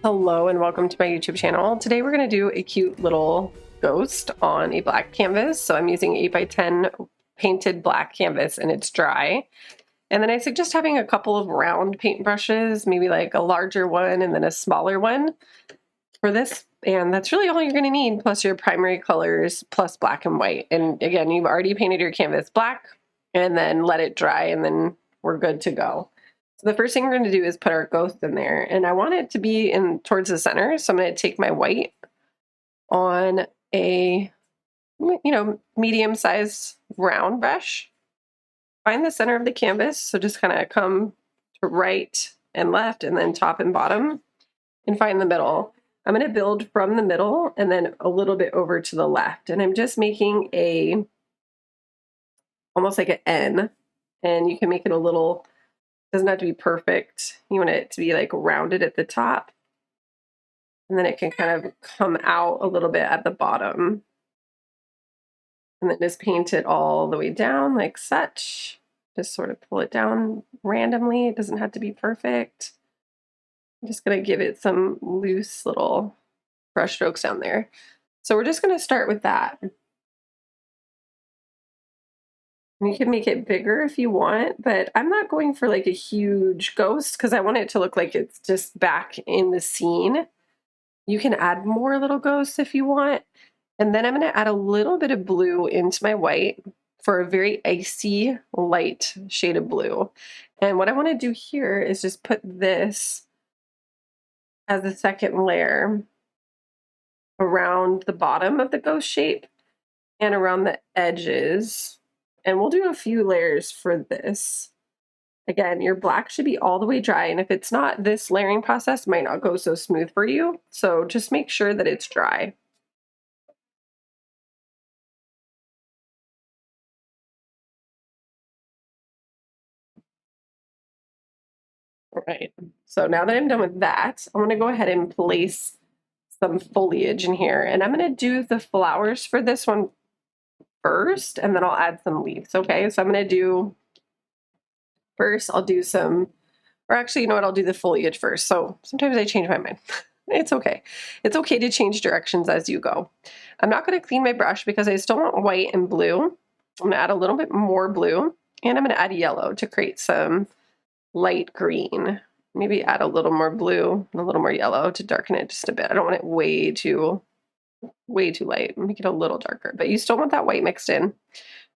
Hello and welcome to my YouTube channel. Today we're going to do a cute little ghost on a black canvas. So I'm using 8x10 painted black canvas and it's dry. And then I suggest having a couple of round paintbrushes, maybe like a larger one and then a smaller one for this. And that's really all you're going to need, plus your primary colors, plus black and white. And again, you've already painted your canvas black and then let it dry and then we're good to go. So the first thing we're going to do is put our ghost in there, and I want it to be in towards the center. So I'm going to take my white on a, medium-sized round brush, find the center of the canvas. So just kind of come to right and left and then top and bottom and find the middle. I'm going to build from the middle and then a little bit over to the left. And I'm just making almost like an N, and you can make it a little, doesn't have to be perfect. You want it to be like rounded at the top. And then it can kind of come out a little bit at the bottom. And then just paint it all the way down like such. Just sort of pull it down randomly. It doesn't have to be perfect. I'm just going to give it some loose little brush strokes down there. So we're just going to start with that. You can make it bigger if you want, but I'm not going for like a huge ghost because I want it to look like it's just back in the scene. You can add more little ghosts if you want. And then I'm going to add a little bit of blue into my white for a very icy light shade of blue. And what I want to do here is just put this as a second layer around the bottom of the ghost shape and around the edges. And we'll do a few layers for this. Again, your black should be all the way dry, and if it's not, this layering process might not go so smooth for you. So just make sure that it's dry. All right, so now that I'm done with that, I'm gonna go ahead and place some foliage in here, and I'm gonna do the flowers for this one first, and then I'll add some leaves, okay? So I'm gonna do, first I'll do some, or actually, you know what, I'll do the foliage first. So sometimes I change my mind. It's okay. It's okay to change directions as you go. I'm not gonna clean my brush because I still want white and blue. I'm gonna add a little bit more blue, and I'm gonna add yellow to create some light green. Maybe add a little more blue and a little more yellow to darken it just a bit. I don't want it way too light. Make it a little darker, but you still want that white mixed in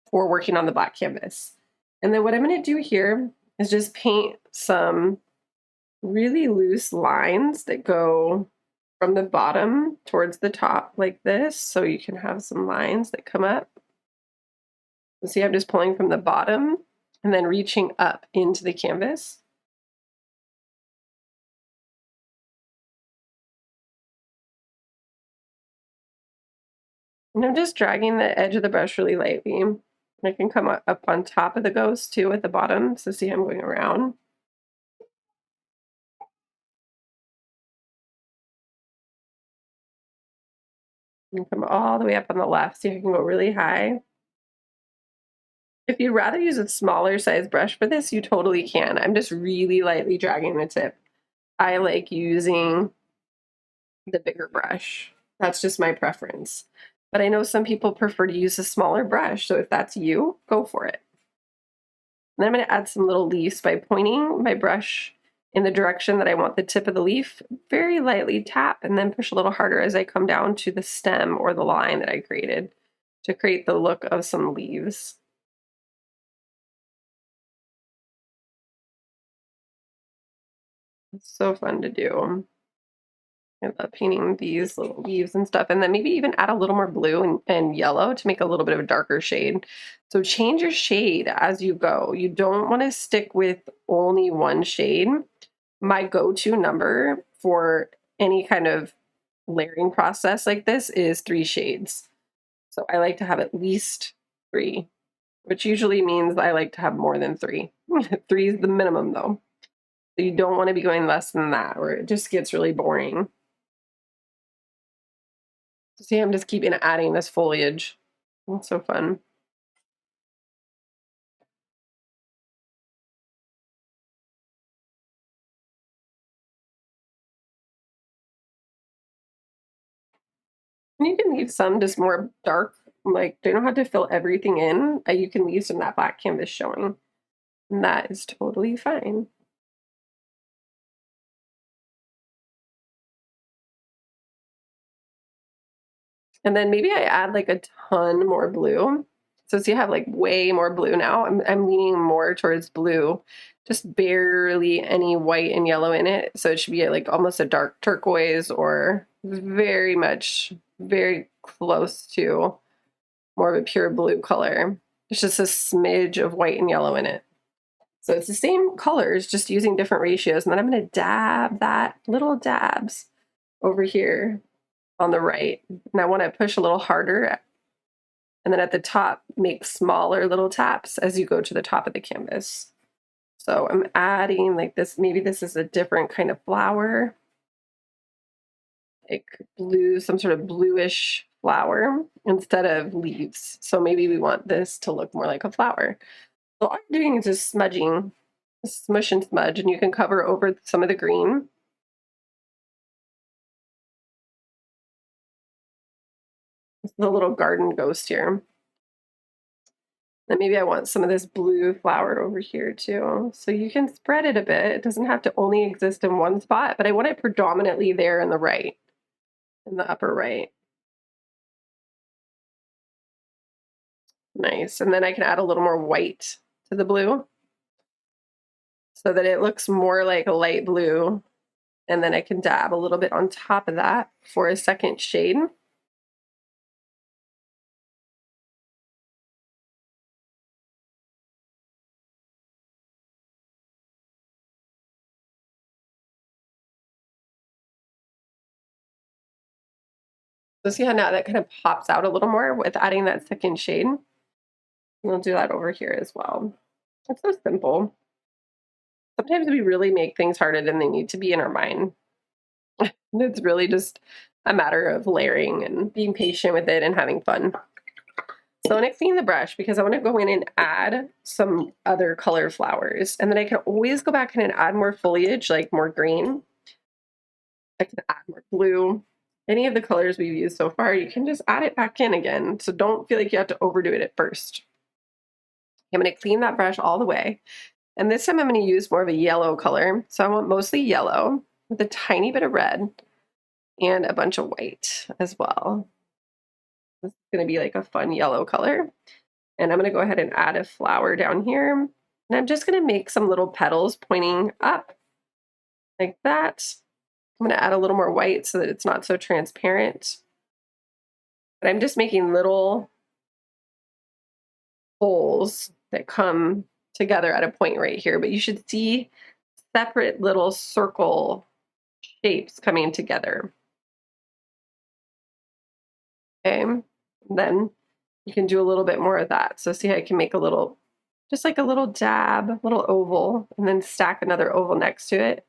for working on the black canvas. And then what I'm going to do here is just paint some really loose lines that go from the bottom towards the top like this. So you can have some lines that come up. See, I'm just pulling from the bottom and then reaching up into the canvas. And I'm just dragging the edge of the brush really lightly. I can come up on top of the ghost too at the bottom. So see, I'm going around. And come all the way up on the left. See, I can go really high. If you'd rather use a smaller size brush for this, you totally can. I'm just really lightly dragging the tip. I like using the bigger brush. That's just my preference. But I know some people prefer to use a smaller brush. So if that's you, go for it. And then I'm going to add some little leaves by pointing my brush in the direction that I want the tip of the leaf. Very lightly tap and then push a little harder as I come down to the stem or the line that I created to create the look of some leaves. It's so fun to do. I love painting these little leaves and stuff. And then maybe even add a little more blue and yellow to make a little bit of a darker shade. So change your shade as you go. You don't want to stick with only one shade. My go-to number for any kind of layering process like this is 3 shades. So I like to have at least 3, which usually means I like to have more than 3. 3 is the minimum though. So you don't want to be going less than that or it just gets really boring. See, I'm just keeping adding this foliage. It's so fun. And you can leave some just more dark, like they don't have to fill everything in. You can leave some of that black canvas showing. And that is totally fine. And then maybe I add like a ton more blue. So see, I have like way more blue now. I'm leaning more towards blue, just barely any white and yellow in it. So it should be like almost a dark turquoise or very much, very close to more of a pure blue color. It's just a smidge of white and yellow in it. So it's the same colors, just using different ratios. And then I'm going to dab that, little dabs over here on the right. And I want to push a little harder. And then at the top, make smaller little taps as you go to the top of the canvas. So I'm adding like this, maybe this is a different kind of flower, like blue, some sort of bluish flower instead of leaves. So maybe we want this to look more like a flower. So all I'm doing is just smudging, smush and smudge, and you can cover over some of the green. The little garden ghost here. Then maybe I want some of this blue flower over here too. So you can spread it a bit. It doesn't have to only exist in one spot, but I want it predominantly there in the right, in the upper right. Nice. And then I can add a little more white to the blue so that it looks more like a light blue. And then I can dab a little bit on top of that for a second shade. So see how now that kind of pops out a little more with adding that second shade? We'll do that over here as well. It's so simple. Sometimes we really make things harder than they need to be in our mind. It's really just a matter of layering and being patient with it and having fun. So I want to clean the brush because I want to go in and add some other color flowers. And then I can always go back in and add more foliage, like more green. I can add more blue. Any of the colors we've used so far, you can just add it back in again. So don't feel like you have to overdo it at first. I'm going to clean that brush all the way. And this time I'm going to use more of a yellow color. So I want mostly yellow with a tiny bit of red and a bunch of white as well. This is going to be like a fun yellow color. And I'm going to go ahead and add a flower down here. And I'm just going to make some little petals pointing up like that. I'm going to add a little more white so that it's not so transparent. But I'm just making little holes that come together at a point right here. But you should see separate little circle shapes coming together. Okay, and then you can do a little bit more of that. So see how I can make a little, just like a little dab, little oval, and then stack another oval next to it,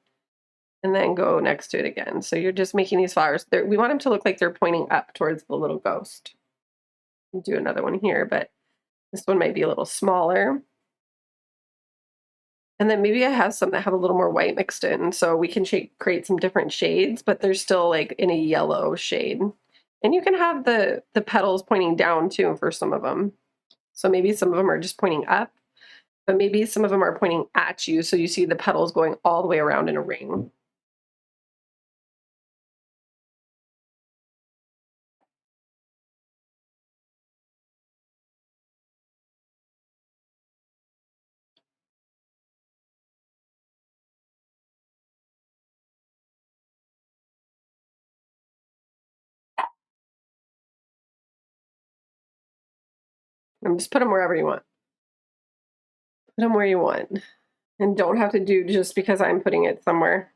and then go next to it again. So you're just making these flowers. We want them to look like they're pointing up towards the little ghost. I'll do another one here, but this one might be a little smaller. And then maybe I have some that have a little more white mixed in, so we can create some different shades, but they're still like in a yellow shade. And you can have the petals pointing down too for some of them. So maybe some of them are just pointing up, but maybe some of them are pointing at you, so you see the petals going all the way around in a ring. And just put them wherever you want. Put them where you want. And don't have to do just because I'm putting it somewhere.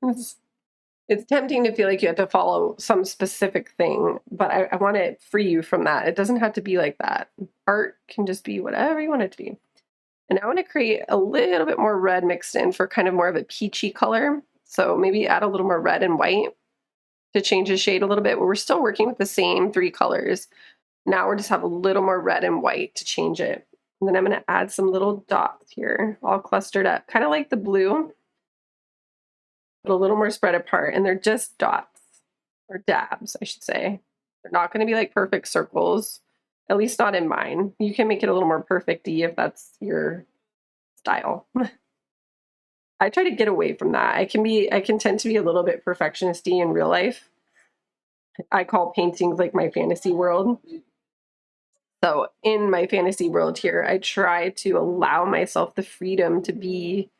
It's tempting to feel like you have to follow some specific thing, but I want to free you from that. It doesn't have to be like that. Art can just be whatever you want it to be. And I want to create a little bit more red mixed in for kind of more of a peachy color. So maybe add a little more red and white to change the shade a little bit, but we're still working with the same three colors. Now we're just have a little more red and white to change it. And then I'm going to add some little dots here, all clustered up, kind of like the blue, but a little more spread apart. And they're just dots, or dabs, I should say. They're not going to be like perfect circles, at least not in mine. You can make it a little more perfect-y if that's your style. I try to get away from that. I can tend to be a little bit perfectionist-y in real life. I call paintings like my fantasy world. So in my fantasy world here, I try to allow myself the freedom to be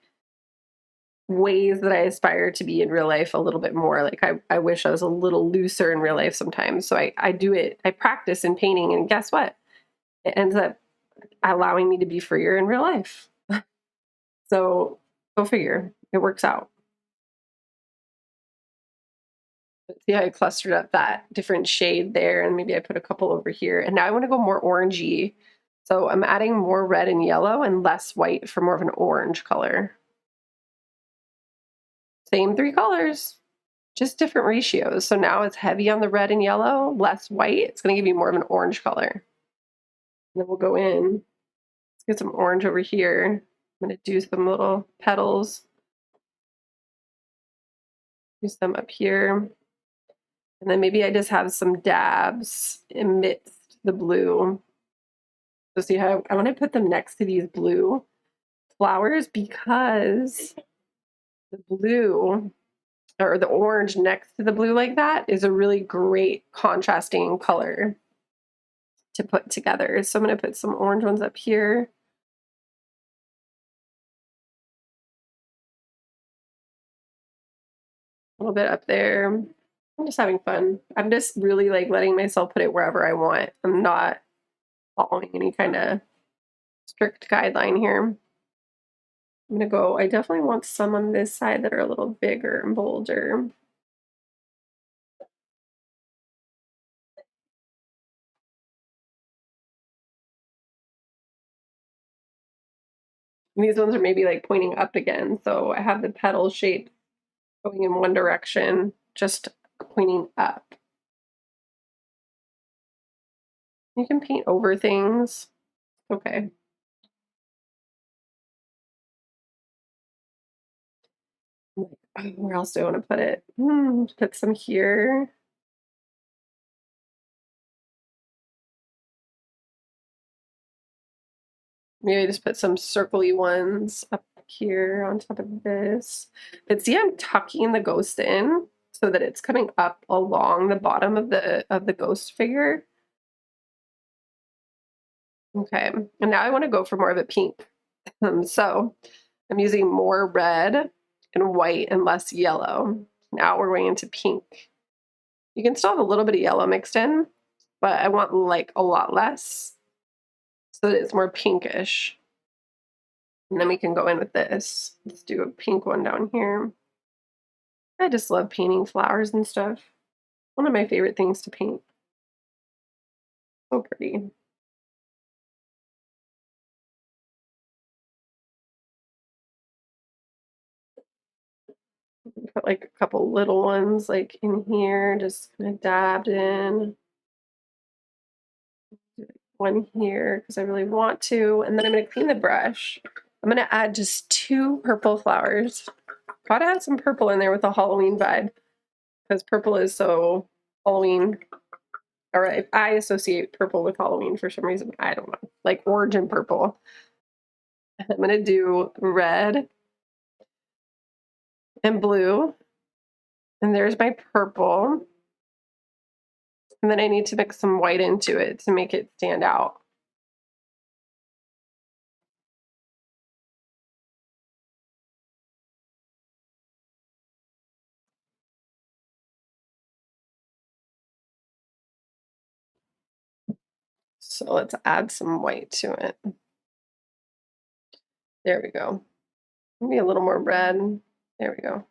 ways that I aspire to be in real life a little bit more. Like I wish I was a little looser in real life sometimes. So I do it, I practice in painting, and guess what? It ends up allowing me to be freer in real life. So go figure. It works out. See how I clustered up that different shade there, and maybe I put a couple over here. And now I want to go more orangey. So I'm adding more red and yellow and less white for more of an orange color. Same 3 colors, just different ratios. So now it's heavy on the red and yellow, less white. It's going to give you more of an orange color. And then we'll go in. Let's get some orange over here. I'm going to do some little petals. Use them up here. And then maybe I just have some dabs amidst the blue. So see how I want to put them next to these blue flowers, because the blue or the orange next to the blue like that is a really great contrasting color to put together. So I'm going to put some orange ones up here. A little bit up there. I'm just having fun. I'm just really like letting myself put it wherever I want. I'm not following any kind of strict guideline here. I'm going to go, I definitely want some on this side that are a little bigger and bolder. And these ones are maybe like pointing up again. So I have the petal shape going in one direction, just pointing up. You can paint over things. Okay. Where else do I want to put it? Put some here. Maybe just put some circly ones up here on top of this. But see, I'm tucking the ghost in so that it's coming up along the bottom of the ghost figure. Okay, and now I want to go for more of a pink. So I'm using more red and white and less yellow. Now we're going into pink. You can still have a little bit of yellow mixed in, but I want like a lot less so that it's more pinkish. And then we can go in with this. Let's do a pink one down here. I just love painting flowers and stuff. One of my favorite things to paint. So pretty. Put like a couple little ones like in here, just kind of dabbed in. One here because I really want to. And then I'm going to clean the brush. I'm going to add just 2 purple flowers. Gotta add some purple in there with a Halloween vibe, because purple is so Halloween. Or I associate purple with Halloween for some reason. I don't know. Like orange and purple. I'm going to do red and blue. And there's my purple. And then I need to mix some white into it to make it stand out. So let's add some white to it. There we go. Maybe a little more red. There we go.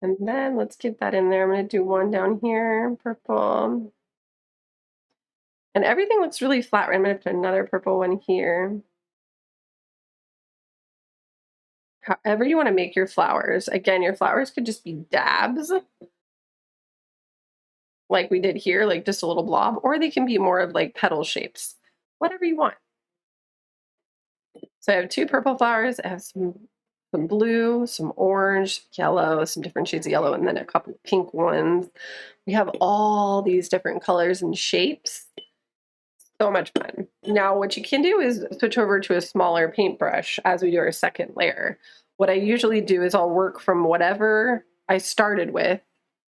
And then let's get that in there. I'm going to do one down here, purple. And everything looks really flat. I'm going to put another purple one here. However you want to make your flowers. Again, your flowers could just be dabs, like we did here, like just a little blob, or they can be more of like petal shapes, whatever you want. So I have 2 purple flowers. I have some some blue, some orange, yellow, some different shades of yellow, and then a couple of pink ones. We have all these different colors and shapes. So much fun. Now, what you can do is switch over to a smaller paintbrush as we do our second layer. What I usually do is I'll work from whatever I started with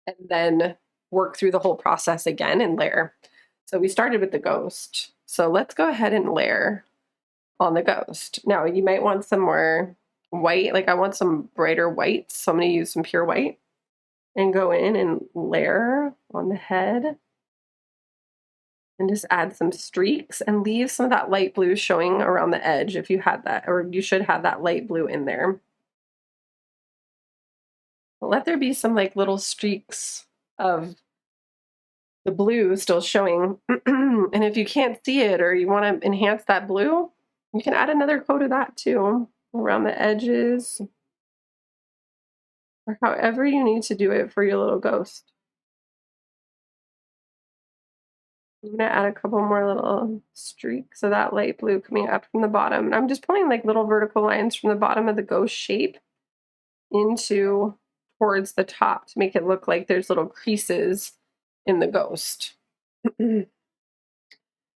and then work through the whole process again and layer. So we started with the ghost. So let's go ahead and layer on the ghost. Now, you might want some more white, like I want some brighter white, so I'm going to use some pure white and go in and layer on the head and just add some streaks and leave some of that light blue showing around the edge if you had that, or you should have that light blue in there. Let there be some like little streaks of the blue still showing. And if you can't see it or you want to enhance that blue, you can add another coat of that too around the edges, or however you need to do it for your little ghost. I'm gonna add a couple more little streaks of that light blue coming up from the bottom. And I'm just pulling like little vertical lines from the bottom of the ghost shape into towards the top to make it look like there's little creases in the ghost. And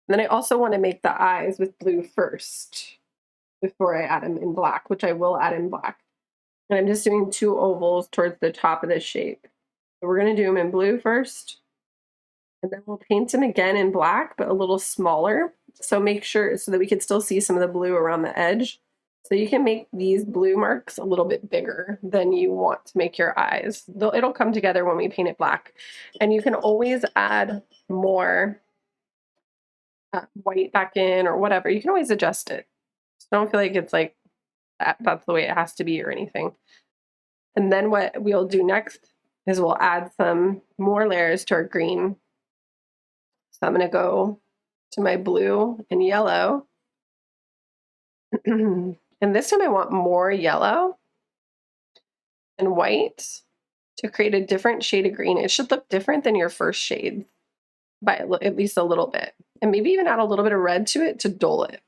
then I also want to make the eyes with blue first before I add them in black, which I will add in black. And I'm just doing 2 ovals towards the top of this shape. So we're going to do them in blue first. And then we'll paint them again in black, but a little smaller. So make sure so that we can still see some of the blue around the edge. So you can make these blue marks a little bit bigger than you want to make your eyes. It'll come together when we paint it black. And you can always add more white back in or whatever. You can always adjust it. So don't feel like it's like that's the way it has to be or anything. And then what we'll do next is we'll add some more layers to our green. So I'm going to go to my blue and yellow. And this time I want more yellow and white to create a different shade of green. It should look different than your first shade by at least a little bit. And maybe even add a little bit of red to it to dull it,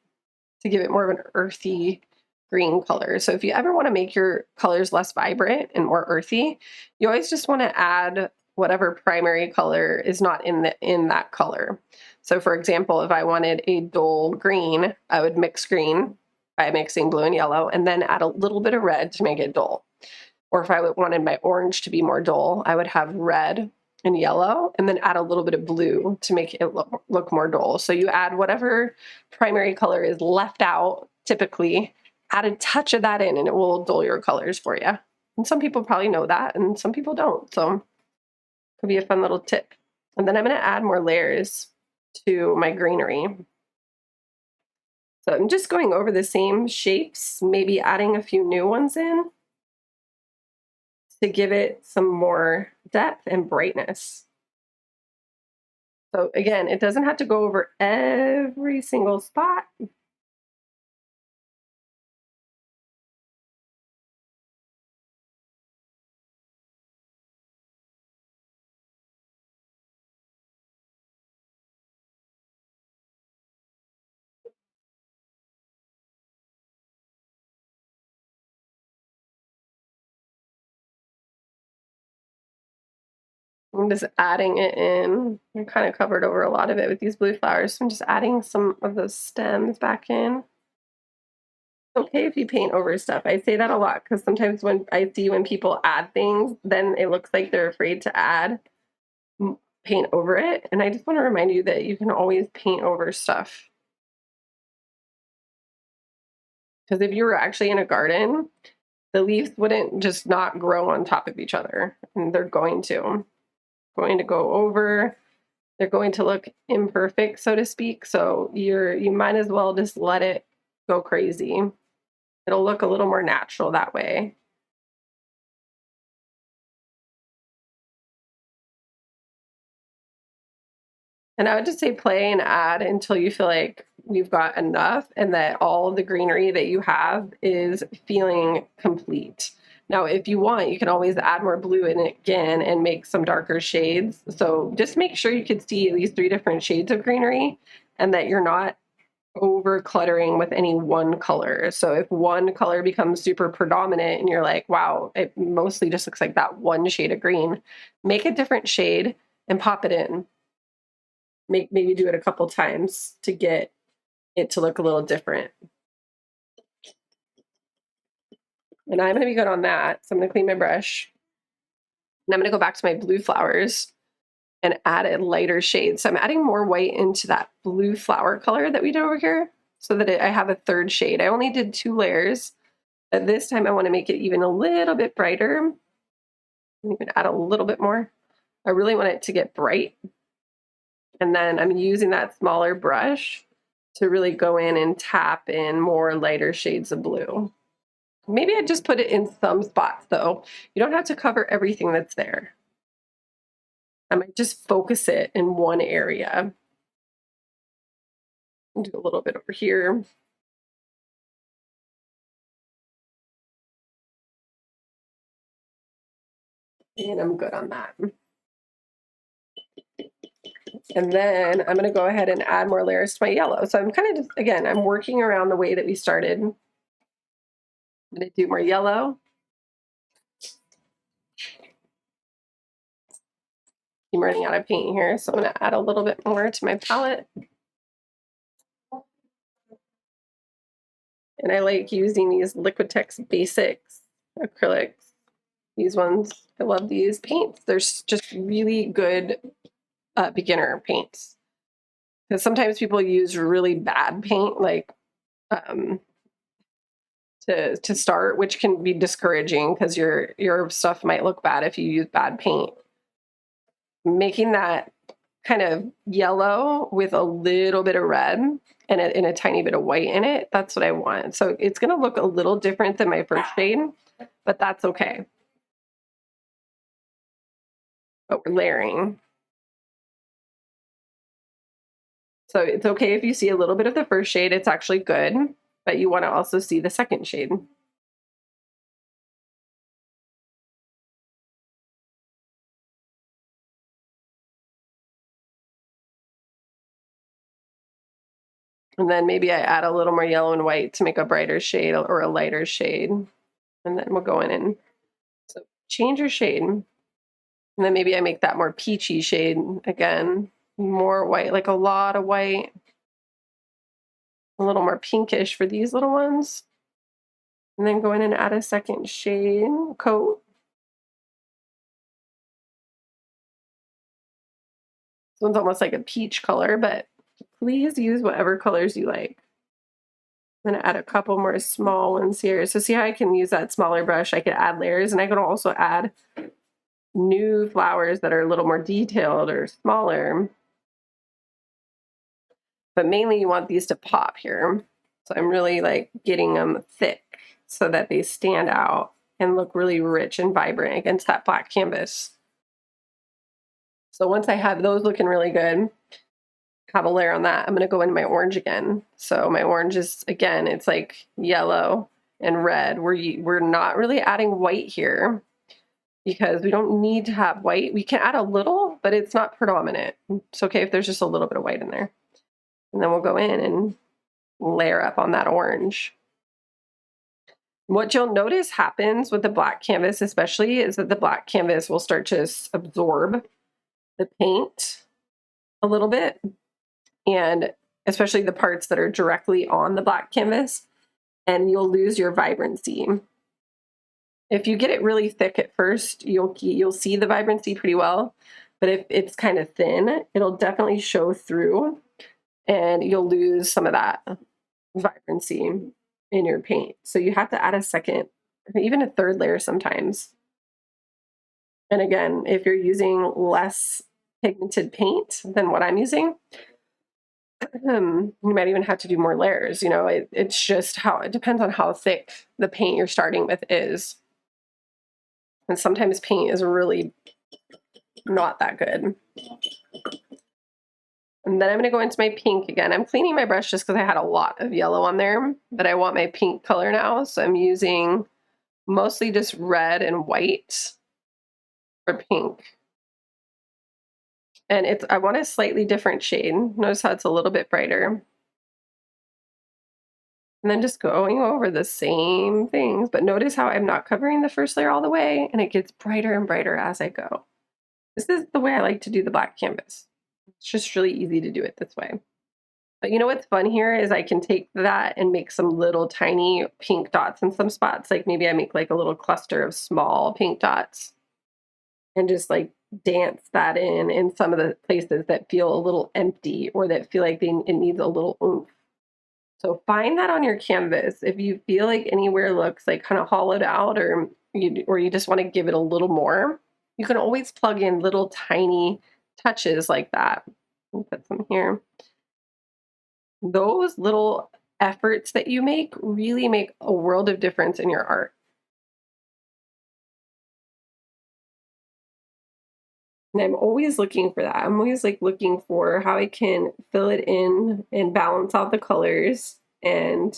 to give it more of an earthy green color. So if you ever want to make your colors less vibrant and more earthy, you always just want to add whatever primary color is not in that color. So for example, if I wanted a dull green, I would mix green by mixing blue and yellow and then add a little bit of red to make it dull. Or if I wanted my orange to be more dull, I would have red and yellow and then add a little bit of blue to make it look more dull. So you add whatever primary color is left out, typically, add a touch of that in and it will dull your colors for you. And some people probably know that and some people don't. So it could be a fun little tip. And then I'm going to add more layers to my greenery. So I'm just going over the same shapes, maybe adding a few new ones in to give it some more depth and brightness. So again, it doesn't have to go over every single spot. I'm just adding it in. I kind of covered over a lot of it with these blue flowers. So I'm just adding some of those stems back in. It's okay if you paint over stuff. I say that a lot because sometimes when I see when people add things, then it looks like they're afraid to add paint over it. And I just want to remind you that you can always paint over stuff. Because if you were actually in a garden, the leaves wouldn't just not grow on top of each other. And they're going to go over. They're going to look imperfect, so to speak. So you might as well just let it go crazy. It'll look a little more natural that way. And I would just say play and add until you feel like you've got enough and that all the greenery that you have is feeling complete. Now, if you want, you can always add more blue in it again and make some darker shades. So just make sure you can see at least 3 different shades of greenery and that you're not over cluttering with any one color. So if one color becomes super predominant and you're like, wow, it mostly just looks like that one shade of green, make a different shade and pop it in. Maybe do it a couple times to get it to look a little different. And I'm going to be good on that. So I'm going to clean my brush. And I'm going to go back to my blue flowers and add a lighter shade. So I'm adding more white into that blue flower color that we did over here so that I have a third shade. I only did 2 layers, but this time I want to make it even a little bit brighter. You can add a little bit more. I really want it to get bright. And then I'm using that smaller brush to really go in and tap in more lighter shades of blue. Maybe I just put it in some spots though. You don't have to cover everything that's there. I might just focus it in one area. Do a little bit over here. And I'm good on that. And then I'm going to go ahead and add more layers to my yellow. So I'm kind of just, again, I'm working around the way that we started. I'm going to do more yellow. I'm running out of paint here, so I'm going to add a little bit more to my palette. And I like using these Liquitex Basics acrylics. These ones, I love these paints. They're just really good beginner paints. Because sometimes people use really bad paint, like to start, which can be discouraging because your stuff might look bad if you use bad paint. Making that kind of yellow with a little bit of red and a tiny bit of white in it, that's what I want. So it's going to look a little different than my first shade, but that's okay. But we're layering. So it's okay if you see a little bit of the first shade, it's actually good, but you want to also see the second shade. And then maybe I add a little more yellow and white to make a brighter shade or a lighter shade. And then we'll go in and so change your shade. And then maybe I make that more peachy shade again, more white, like a lot of white. A little more pinkish for these little ones. And then go in and add a second shade coat. This one's almost like a peach color, but please use whatever colors you like. I'm going to add a couple more small ones here. So see how I can use that smaller brush? I could add layers, and I could also add new flowers that are a little more detailed or smaller. But mainly you want these to pop here. So I'm really like getting them thick so that they stand out and look really rich and vibrant against that black canvas. So once I have those looking really good, have a layer on that, I'm going to go into my orange again. So my orange is, again, it's like yellow and red. We're not really adding white here because we don't need to have white. We can add a little, but it's not predominant. It's okay if there's just a little bit of white in there. And then we'll go in and layer up on that orange. What you'll notice happens with the black canvas especially is that the black canvas will start to absorb the paint a little bit, and especially the parts that are directly on the black canvas, and you'll lose your vibrancy. If you get it really thick at first, you'll see the vibrancy pretty well, but if it's kind of thin, it'll definitely show through and you'll lose some of that vibrancy in your paint. So you have to add a second, even a third layer sometimes. And again, if you're using less pigmented paint than what I'm using, you might even have to do more layers. You know, it's just how it depends on how thick the paint you're starting with is. And sometimes paint is really not that good. And then I'm going to go into my pink again. I'm cleaning my brush just because I had a lot of yellow on there, but I want my pink color now. So I'm using mostly just red and white for pink. And I want a slightly different shade. Notice how it's a little bit brighter. And then just going over the same things, but notice how I'm not covering the first layer all the way, and it gets brighter and brighter as I go. This is the way I like to do the black canvas. It's just really easy to do it this way. But you know what's fun here is I can take that and make some little tiny pink dots in some spots. Like maybe I make like a little cluster of small pink dots and just like dance that in some of the places that feel a little empty or that feel like it needs a little oomph. So find that on your canvas. If you feel like anywhere looks like kind of hollowed out or you just want to give it a little more, you can always plug in little tiny touches like that. I'll put some here. Those little efforts that you make really make a world of difference in your art. And I'm always looking for that. I'm always like looking for how I can fill it in and balance out the colors. And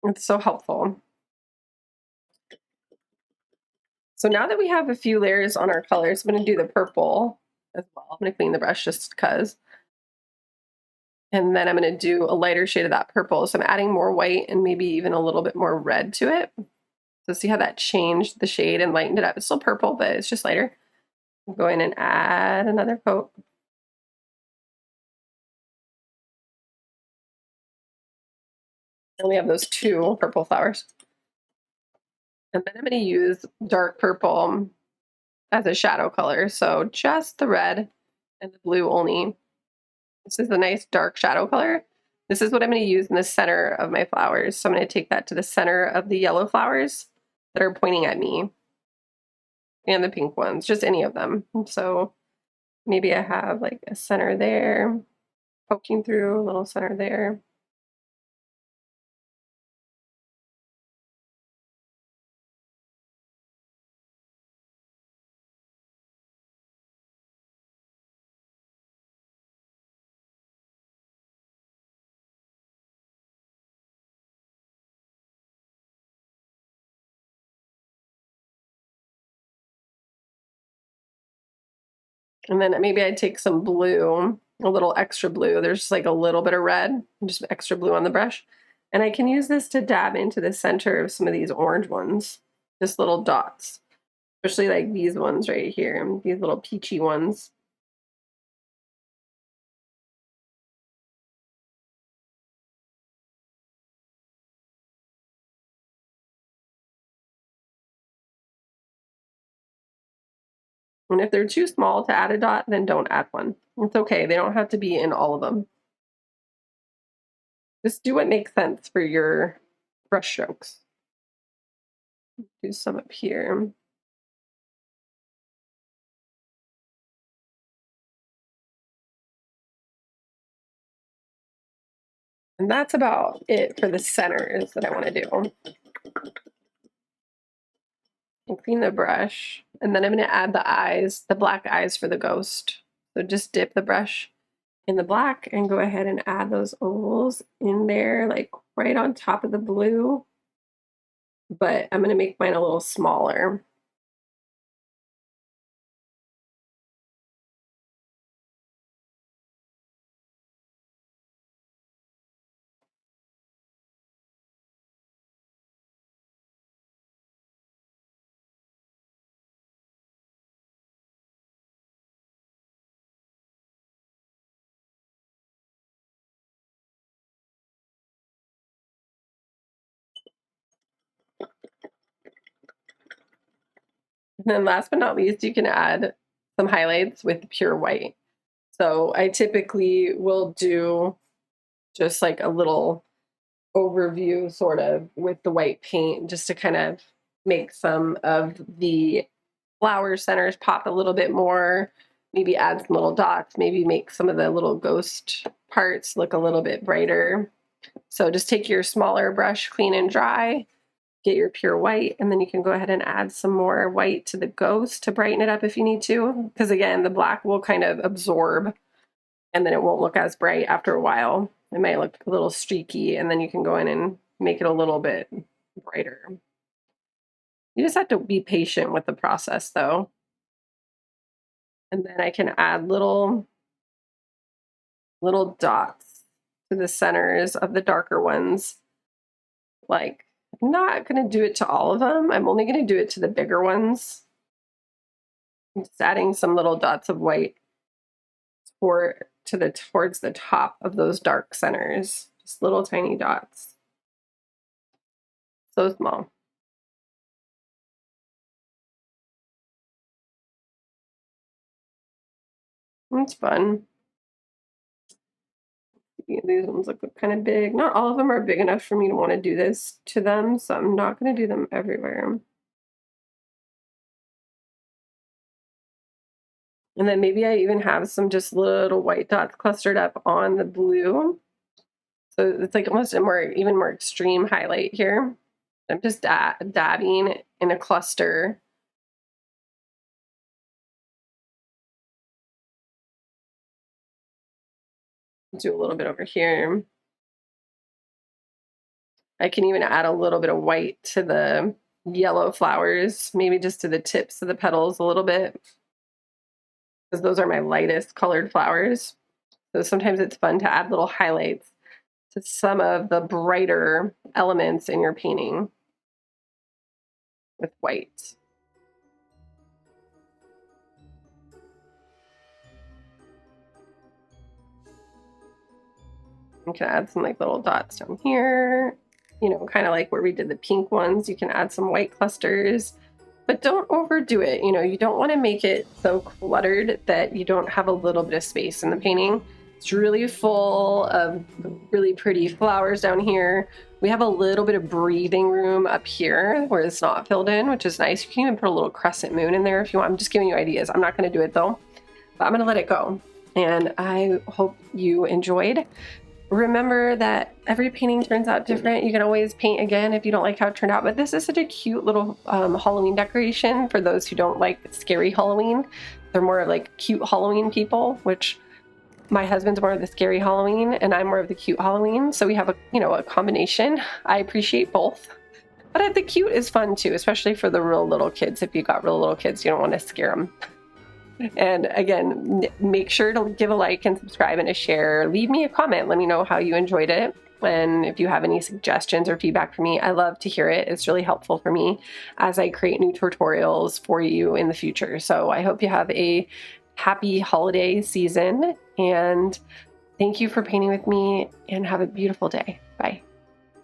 it's so helpful. So now that we have a few layers on our colors, I'm going to do the purple as well. I'm going to clean the brush just because. And then I'm going to do a lighter shade of that purple. So I'm adding more white and maybe even a little bit more red to it. So see how that changed the shade and lightened it up. It's still purple, but it's just lighter. I'm going and add another coat. And we have those two purple flowers. And then I'm going to use dark purple as a shadow color. So just the red and the blue only. This is a nice dark shadow color. This is what I'm going to use in the center of my flowers. So I'm going to take that to the center of the yellow flowers that are pointing at me and the pink ones, just any of them. So maybe I have like a center there, poking through, a little center there. And then maybe I'd take some blue, a little extra blue. There's just like a little bit of red, just extra blue on the brush. And I can use this to dab into the center of some of these orange ones, just little dots, especially like these ones right here, these little peachy ones. And if they're too small to add a dot, then don't add one. It's okay. They don't have to be in all of them. Just do what makes sense for your brush strokes. Do some up here. And that's about it for the centers that I want to do. And clean the brush. And then I'm going to add the eyes, the black eyes for the ghost. So just dip the brush in the black and go ahead and add those ovals in there, like right on top of the blue. But I'm going to make mine a little smaller. And then last but not least, you can add some highlights with pure white. So I typically will do just like a little overview sort of with the white paint just to kind of make some of the flower centers pop a little bit more, maybe add some little dots, maybe make some of the little ghost parts look a little bit brighter. So just take your smaller brush, clean and dry, get your pure white, and then you can go ahead and add some more white to the ghost to brighten it up if you need to. Because again, the black will kind of absorb and then it won't look as bright after a while. It might look a little streaky, and then you can go in and make it a little bit brighter. You just have to be patient with the process though. And then I can add little dots to the centers of the darker ones. Like, I'm not going to do it to all of them. I'm only going to do it to the bigger ones. I'm just adding some little dots of white towards the top of those dark centers. Just little tiny dots. So small. It's fun. These ones look kind of big. Not all of them are big enough for me to want to do this to them, so I'm not going to do them everywhere. And then maybe I even have some just little white dots clustered up on the blue. So it's like almost even more extreme highlight here. I'm just dabbing in a cluster. Do a little bit over here. I can even add a little bit of white to the yellow flowers, maybe just to the tips of the petals a little bit, because those are my lightest colored flowers. So sometimes it's fun to add little highlights to some of the brighter elements in your painting with white. You can add some like little dots down here, you know, kind of like where we did the pink ones. You can add some white clusters, but don't overdo it. You know, you don't want to make it so cluttered that you don't have a little bit of space in the painting. It's really full of really pretty flowers down here. We have a little bit of breathing room up here where it's not filled in, which is nice. You can even put a little crescent moon in there if you want. I'm just giving you ideas. I'm not going to do it though, but I'm going to let it go. And I hope you enjoyed. Remember that every painting turns out different. You can always paint again if you don't like how it turned out, but this is such a cute little Halloween decoration for those who don't like scary Halloween. They're more of like cute Halloween people, which my husband's more of the scary Halloween and I'm more of the cute Halloween. So we have a combination. I appreciate both, but the cute is fun too, especially for the real little kids. If you've got real little kids, you don't want to scare them. And again, make sure to give a like and subscribe and a share. Leave me a comment. Let me know how you enjoyed it. And if you have any suggestions or feedback for me, I love to hear it. It's really helpful for me as I create new tutorials for you in the future. So I hope you have a happy holiday season and thank you for painting with me and have a beautiful day. Bye.